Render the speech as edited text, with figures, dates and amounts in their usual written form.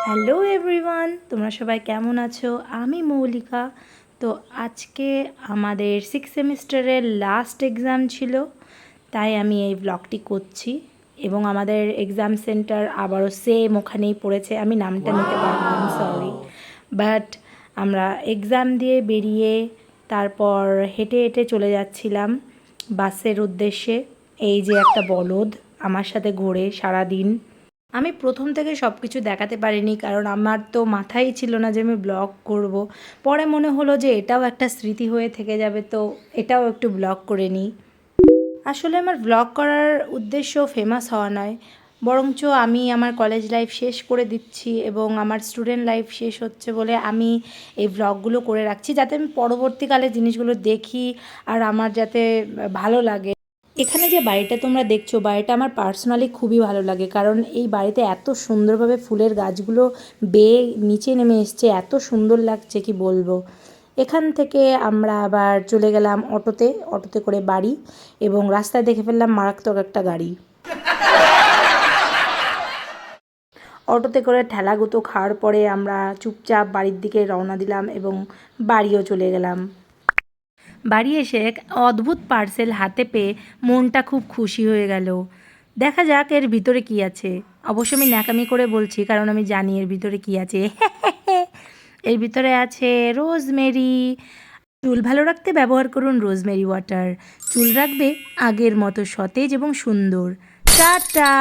Hello everyone, তোমরা সবাই কেমন আছো? আমি মৌলিকা। তো আজকে আমাদের 6 সেমিস্টারের লাস্ট এক্সাম ছিল, তাই আমি এই ব্লগটি করছি। এবং আমাদের এক্সাম সেন্টার আবারও সেম ওখানেই পড়েছে। আমি নামটা নিতে পারবো না, সরি। বাট আমরা এক্সাম দিয়ে বেরিয়ে তারপর হেঁটে হেঁটে চলে যাচ্ছিলাম বাসের উদ্দেশ্যে। এই যে একটা বলদ আমার সাথে ঘোরে সারাদিন। আমি প্রথম থেকে সব কিছু দেখাতে পারিনি, কারণ আমার তো মাথায় ছিল না যে আমি ব্লগ করব। পরে মনে হলো যে এটাও একটা স্মৃতি হয়ে থেকে যাবে, তো এটাও একটু ব্লগ করে নিই। আসলে আমার ব্লগ করার উদ্দেশ্য ফেমাস হওয়া নয়, বরঞ্চ আমি আমার কলেজ লাইফ শেষ করে দিচ্ছি এবং আমার স্টুডেন্ট লাইফ শেষ হচ্ছে বলে আমি এই ব্লগগুলো করে রাখছি, যাতে আমি পরবর্তীকালে জিনিসগুলো দেখি আর আমার যাতে ভালো লাগে। এখানে যে বাড়িটা তোমরা দেখছো, বাড়িটা আমার পার্সোনালি খুবই ভালো লাগে, কারণ এই বাড়িতে এত সুন্দরভাবে ফুলের গাছগুলো বেয়ে নিচে নেমে এসছে, এত সুন্দর লাগছে কি বলবো। এখান থেকে আমরা আবার চলে গেলাম অটোতে করে বাড়ি, এবং রাস্তায় দেখে ফেললাম মারাত্মক একটা গাড়ি। অটোতে করে ঠেলাগুতো খাওয়ার পরে আমরা চুপচাপ বাড়ির দিকে রওনা দিলাম এবং বাড়িও চলে গেলাম। বাড়ি এসে এক অদ্ভুত পার্সেল হাতে পেয়ে মনটা খুব খুশি হয়ে গেল। দেখা যাক এর ভিতরে কি আছে। অবশ্য আমি ন্যাকামি করে বলছি, কারণ আমি জানি এর ভিতরে কি আছে। এর ভিতরে আছে রোজমেরি। চুল ভালো রাখতে ব্যবহার করুন রোজমেরি ওয়াটার। চুল রাখবে আগের মতো সতেজ এবং সুন্দর। টাটা।